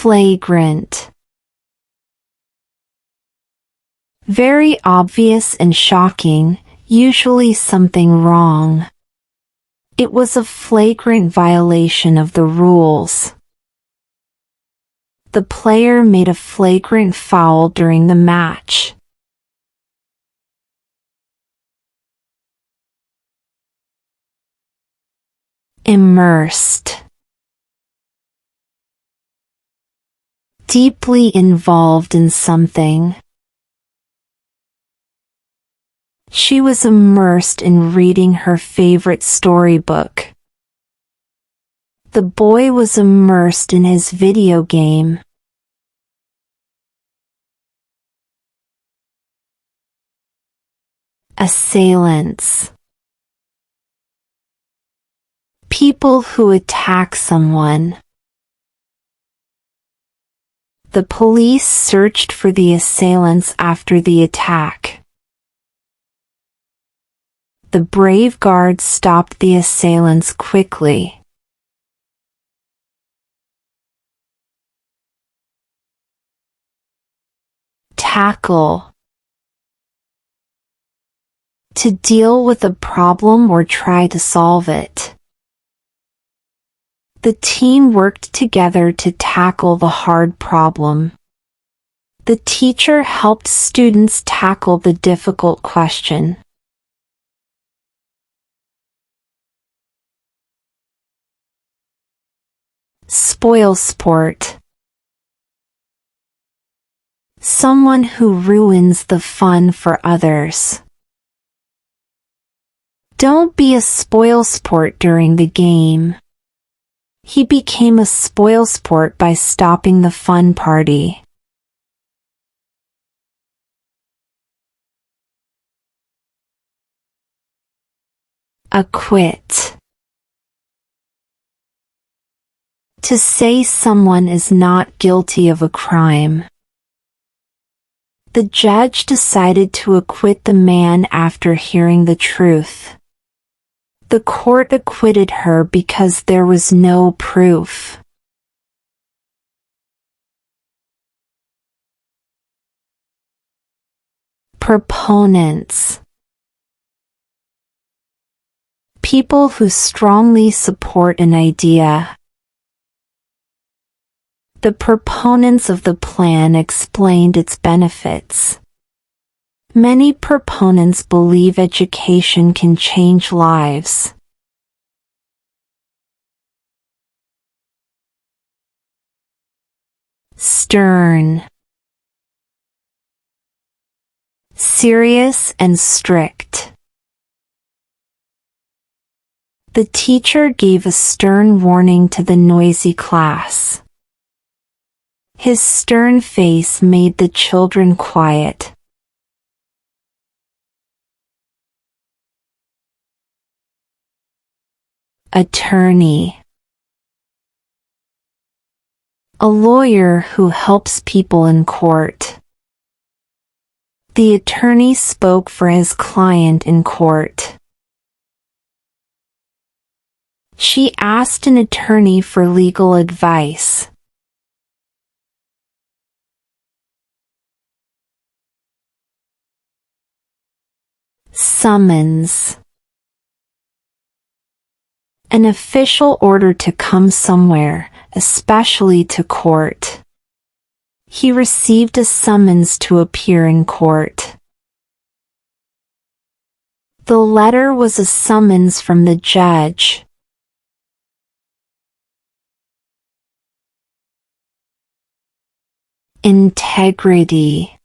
Flagrant. Very obvious and shocking, usually something wrong. It was a flagrant violation of the rules. The player made a flagrant foul during the match. Immersed. Deeply involved in something. She was immersed in reading her favorite storybook. The boy was immersed in his video game. Assailants. People who attack someone. The police searched for the assailants after the attack. The brave guards stopped the assailants quickly. Tackle. To deal with a problem or try to solve it. The team worked together to tackle the hard problem. The teacher helped students tackle the difficult question. Spoilsport. Someone who ruins the fun for others. Don't be a spoilsport during the game. He became a spoilsport by stopping the fun party. Acquit. To say someone is not guilty of a crime. The judge decided to acquit the man after hearing the truth. The court acquitted her because there was no proof. Proponents. People who strongly support an idea. The proponents of the plan explained its benefits. Many proponents believe education can change lives. Stern. Serious and strict. The teacher gave a stern warning to the noisy class. His stern face made the children quiet. Attorney. A lawyer who helps people in court. The attorney spoke for his client in court. She asked an attorney for legal advice. Summons. An official order to come somewhere, especially to court. He received a summons to appear in court. The letter was a summons from the judge. Integrity.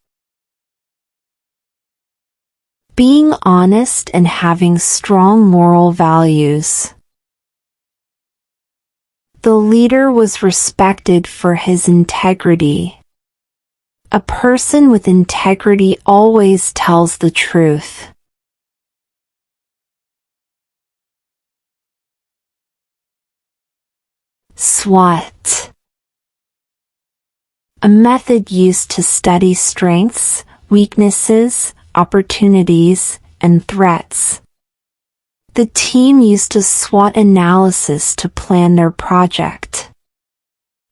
Being honest and having strong moral values. The leader was respected for his integrity. A person with integrity always tells the truth. SWOT. A method used to study strengths, weaknesses, opportunities, and threats. The team used a SWOT analysis to plan their project.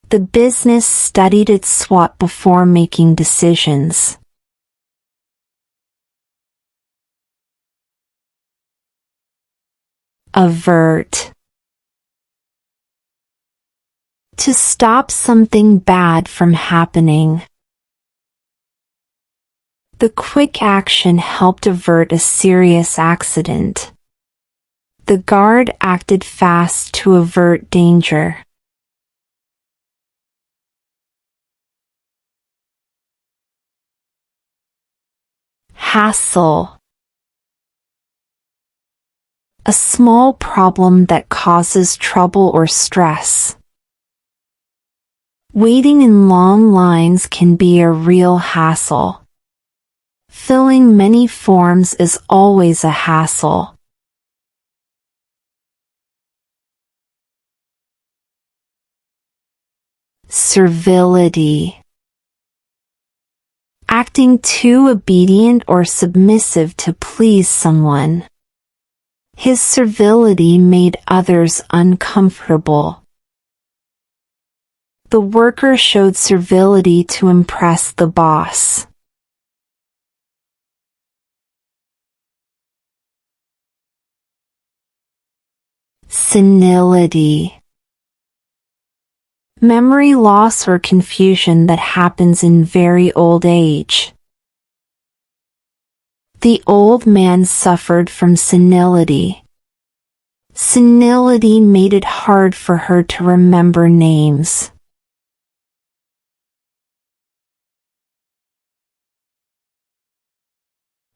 The business studied its SWOT before making decisions. Avert. To stop something bad from happening. The quick action helped avert a serious accident. The guard acted fast to avert danger. Hassle. A small problem that causes trouble or stress. Waiting in long lines can be a real hassle. Filling many forms is always a hassle. Servility. Acting too obedient or submissive to please someone. His servility made others uncomfortable. The worker showed servility to impress the boss. Senility. Memory loss or confusion that happens in very old age. The old man suffered from senility. Senility made it hard for her to remember names.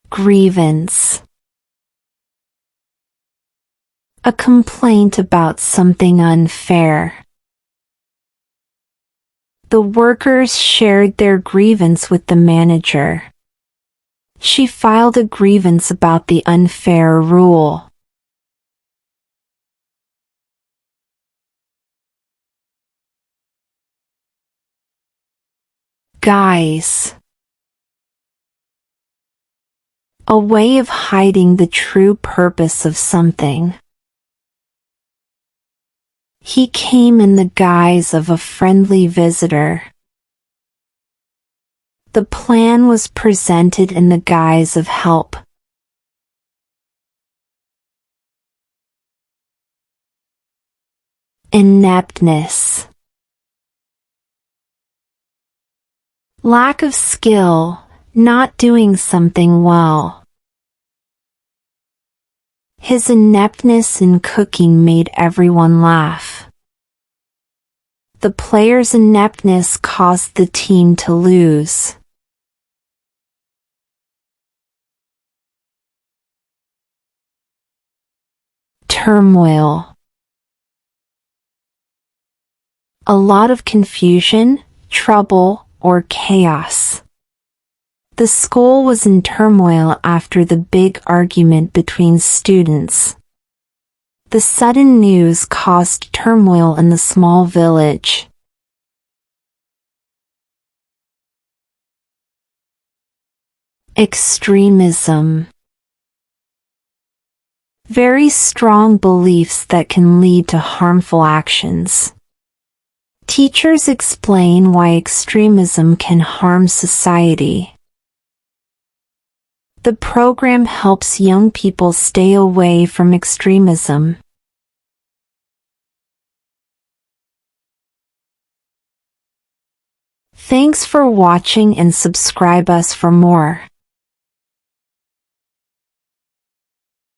Grievance. A complaint about something unfair. The workers shared their grievance with the manager. She filed a grievance about the unfair rule. Guise. A way of hiding the true purpose of something. He came in the guise of a friendly visitor. The plan was presented in the guise of help. Ineptness. Lack of skill, not doing something well. His ineptness in cooking made everyone laugh. The player's ineptness caused the team to lose. Turmoil. A lot of confusion, trouble, or chaos. The school was in turmoil after the big argument between students. The sudden news caused turmoil in the small village. Extremism. Very strong beliefs that can lead to harmful actions. Teachers explain why extremism can harm society. The program helps young people stay away from extremism. Thanks for watching and subscribe us for more.